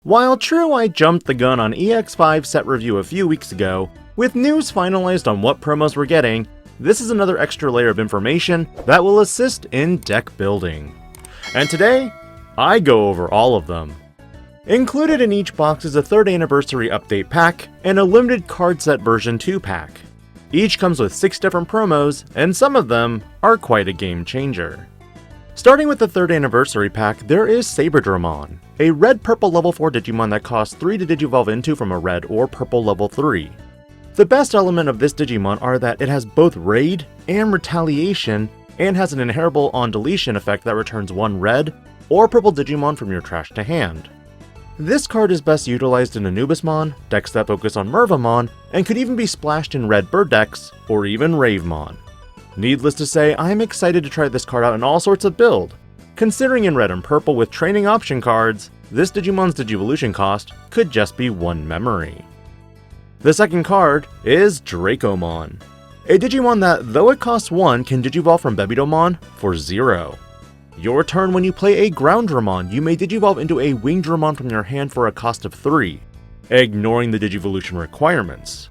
While true I jumped the gun on EX5 set review a few weeks ago, with news finalized on what promos we're getting, this is another extra layer of information that will assist in deck building. And today, I go over all of them. Included in each box is a 3rd anniversary update pack and a limited card set version 2 pack. Each comes with 6 different promos, and some of them are quite a game changer. Starting with the 3rd anniversary pack, there is Saberdramon, a red-purple level 4 Digimon that costs 3 to Digivolve into from a red or purple level 3. The best element of this Digimon are that it has both Raid and Retaliation, and has an inheritable on deletion effect that returns 1 red or purple Digimon from your trash to hand. This card is best utilized in Anubismon, decks that focus on Mervamon, and could even be splashed in red bird decks, or even Ravemon. Needless to say, I'm excited to try this card out in all sorts of build. Considering in red and purple with training option cards, this Digimon's Digivolution cost could just be 1 memory. The second card is Dracomon, a Digimon that, though it costs 1, can Digivolve from Bebidomon for 0. Your turn when you play a Groundramon, you may Digivolve into a Wingdramon from your hand for a cost of 3, ignoring the Digivolution requirements.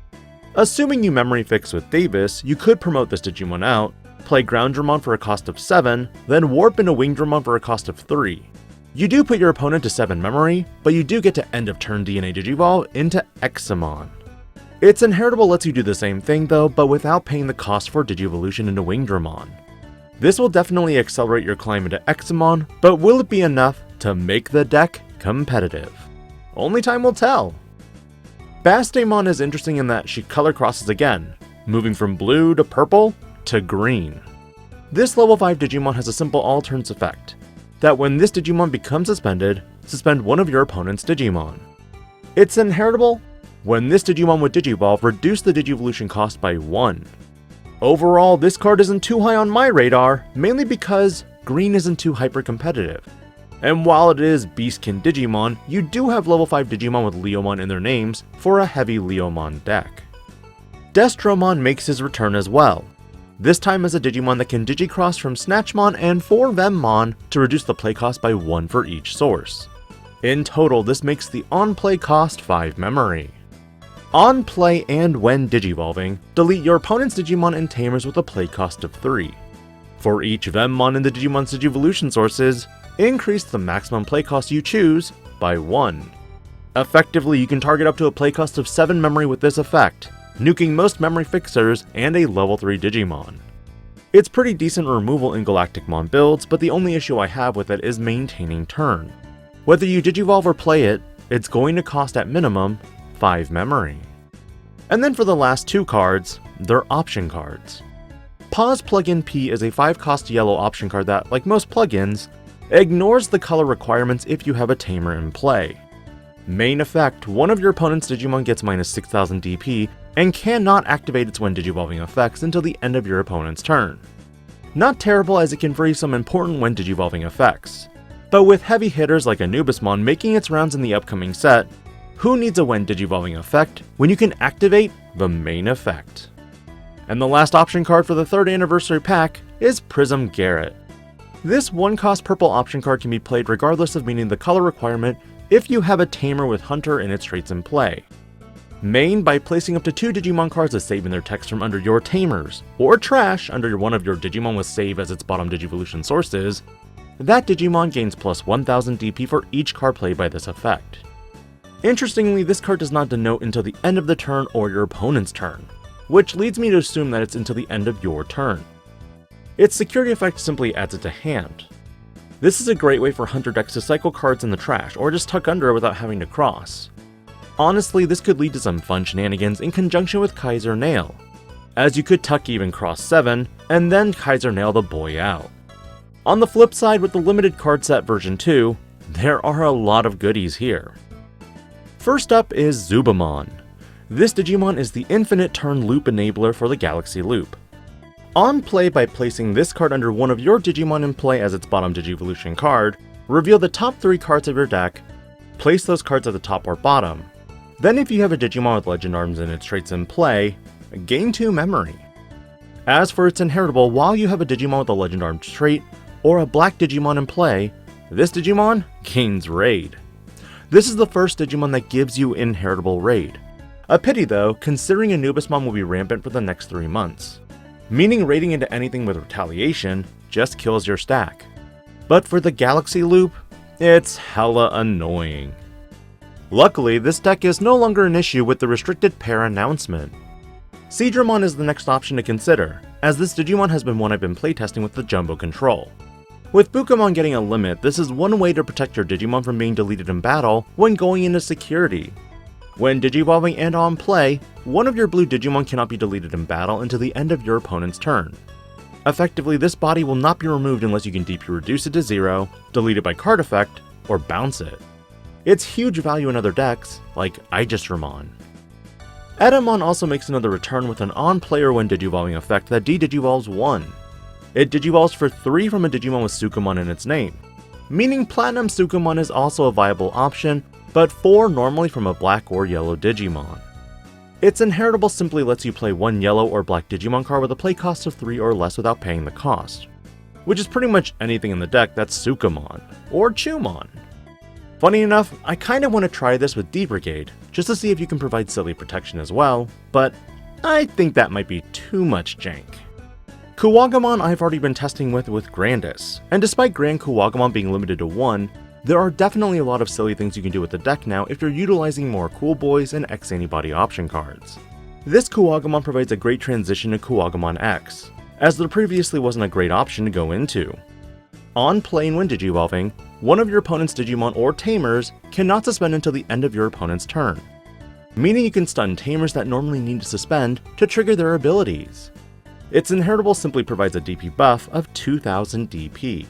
Assuming you memory fix with Davis, you could promote this Digimon out, play Groundramon for a cost of 7, then warp into Wingdramon for a cost of 3. You do put your opponent to 7 memory, but you do get to end of turn DNA Digivolve into Examon. Its inheritable lets you do the same thing though, but without paying the cost for Digivolution into Wingdramon. This will definitely accelerate your climb into Examon, but will it be enough to make the deck competitive? Only time will tell. Bastamon is interesting in that she color crosses again, moving from blue to purple to green. This level 5 Digimon has a simple all-turns effect, that when this Digimon becomes suspended, suspend one of your opponent's Digimon. It's inheritable. When this Digimon would Digivolve, reduce the Digivolution cost by 1. Overall, this card isn't too high on my radar, mainly because green isn't too hyper-competitive. And while it is Beastkin Digimon, you do have level 5 Digimon with Leomon in their names for a heavy Leomon deck. Destromon makes his return as well, this time as a Digimon that can Digicross from Snatchmon and 4 Vemmon to reduce the play cost by 1 for each source. In total, this makes the on-play cost 5 memory. On play and when Digivolving, delete your opponent's Digimon and Tamers with a play cost of 3. For each Vemmon in the Digimon's Digivolution sources, increase the maximum play cost you choose by 1. Effectively, you can target up to a play cost of 7 memory with this effect, nuking most memory fixers and a level 3 Digimon. It's pretty decent removal in Galacticmon builds, but the only issue I have with it is maintaining turn. Whether you Digivolve or play it, it's going to cost at minimum 5 memory. And then for the last 2 cards, they're option cards. Pause Plugin P is a 5 cost yellow option card that, like most plugins, ignores the color requirements if you have a Tamer in play. Main effect, one of your opponent's Digimon gets minus 6000 DP and cannot activate its when Digivolving effects until the end of your opponent's turn. Not terrible as it can free some important when Digivolving effects. But with heavy hitters like Anubismon making its rounds in the upcoming set, who needs a when Digivolving effect when you can activate the main effect? And the last option card for the 3rd anniversary pack is Prism Garrett. This 1-cost purple option card can be played regardless of meeting the color requirement if you have a Tamer with Hunter and its traits in play. Main by placing up to 2 Digimon cards as save in their text from under your Tamers, or trash under one of your Digimon with save as its bottom Digivolution sources. That Digimon gains plus 1000 DP for each card played by this effect. Interestingly, this card does not denote until the end of the turn or your opponent's turn, which leads me to assume that it's until the end of your turn. Its security effect simply adds it to hand. This is a great way for Hunter decks to cycle cards in the trash or just tuck under without having to cross. Honestly, this could lead to some fun shenanigans in conjunction with Kaiser Nail, as you could tuck even cross 7 and then Kaiser Nail the boy out. On the flip side, with the limited card set version 2, there are a lot of goodies here. First up is Zubamon. This Digimon is the infinite turn loop enabler for the Galaxy Loop. On play, by placing this card under one of your Digimon in play as its bottom Digivolution card, reveal the top 3 cards of your deck, place those cards at the top or bottom. Then if you have a Digimon with Legend Arms and its traits in play, gain 2 memory. As for its inheritable, while you have a Digimon with a Legend Arms trait, or a black Digimon in play, this Digimon gains Raid. This is the first Digimon that gives you Inheritable Raid. A pity though, considering Anubismon will be rampant for the next 3 months. Meaning raiding into anything with Retaliation just kills your stack. But for the Galaxy Loop, it's hella annoying. Luckily, this deck is no longer an issue with the restricted pair announcement. Saberdramon is the next option to consider, as this Digimon has been one I've been playtesting with the Jumbo control. With Bukamon getting a limit, this is one way to protect your Digimon from being deleted in battle when going into security. When Digivolving and on play, one of your blue Digimon cannot be deleted in battle until the end of your opponent's turn. Effectively, this body will not be removed unless you can DP reduce it to 0, delete it by card effect, or bounce it. It's huge value in other decks, like Digimon. Edamon also makes another return with an on-player when Digivolving effect that de-Digivolves 1. It Digivolves for 3 from a Digimon with Sukamon in its name, meaning Platinum Sukamon is also a viable option, but 4 normally from a black or yellow Digimon. Its Inheritable simply lets you play 1 yellow or black Digimon card with a play cost of 3 or less without paying the cost, which is pretty much anything in the deck that's Sukamon, or Chumon. Funny enough, I kinda want to try this with D-Brigade, just to see if you can provide silly protection as well, but I think that might be too much jank. Kuwagamon I've already been testing with Grandis, and despite Grand Kuwagamon being limited to 1, there are definitely a lot of silly things you can do with the deck now if you're utilizing more Cool Boys and X-Antibody option cards. This Kuwagamon provides a great transition to Kuwagamon X, as there previously wasn't a great option to go into. On play and when Digivolving, one of your opponent's Digimon or Tamers cannot suspend until the end of your opponent's turn, meaning you can stun Tamers that normally need to suspend to trigger their abilities. Its Inheritable simply provides a DP buff of 2000 DP.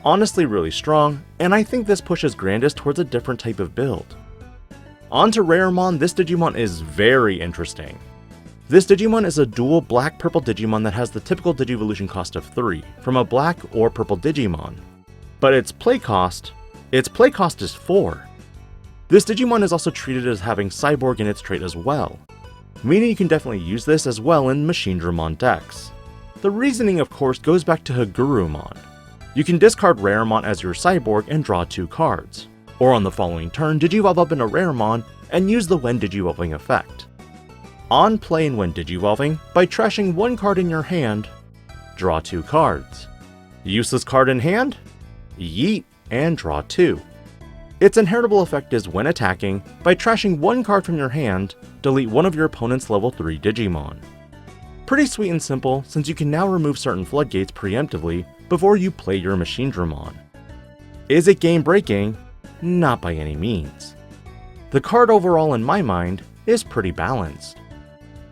Honestly really strong, and I think this pushes Grandis towards a different type of build. On to Raremon, this Digimon is very interesting. This Digimon is a dual black-purple Digimon that has the typical Digivolution cost of 3 from a black or purple Digimon. But its play cost is 4. This Digimon is also treated as having Cyborg in its trait as well, meaning you can definitely use this as well in Machinedramon decks. The reasoning of course goes back to Hagurumon. You can discard Raremon as your Cyborg and draw 2 cards, or on the following turn Digivolve up into Raremon and use the when Digivolving effect. On play and when Digivolving, by trashing 1 card in your hand, draw 2 cards. Useless card in hand? Yeet and draw 2. Its Inheritable effect is when attacking, by trashing 1 card from your hand, delete one of your opponent's level 3 Digimon. Pretty sweet and simple, since you can now remove certain floodgates preemptively before you play your Machinedramon. Is it game breaking? Not by any means. The card overall in my mind is pretty balanced.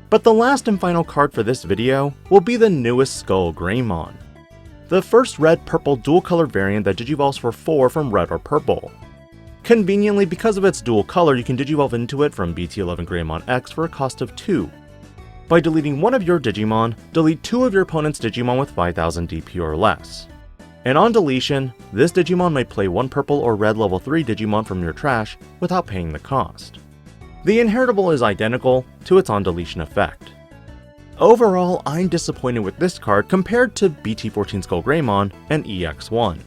But the last and final card for this video will be the newest Skull Greymon, the first red-purple dual-color variant that digivolves for 4 from red or purple. Conveniently, because of its dual color, you can digivolve into it from BT11 Greymon X for a cost of 2. By deleting one of your Digimon, delete 2 of your opponent's Digimon with 5000 DP or less. And on deletion, this Digimon may play 1 purple or red level 3 Digimon from your trash without paying the cost. The Inheritable is identical to its on deletion effect. Overall, I'm disappointed with this card compared to BT14 Skull Greymon and EX1.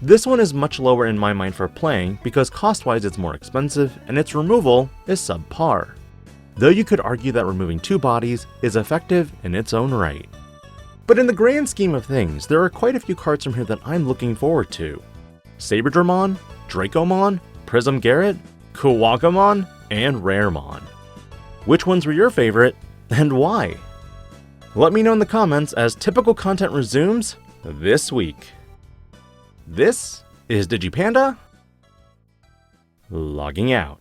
This one is much lower in my mind for playing because cost-wise it's more expensive and its removal is subpar, though you could argue that removing 2 bodies is effective in its own right. But in the grand scheme of things, there are quite a few cards from here that I'm looking forward to. Saberdramon, Dracomon, Prism Garrett, Kuwagamon, and Raremon. Which ones were your favorite, and why? Let me know in the comments as typical content resumes this week. This is DIGI-PANDA, logging out.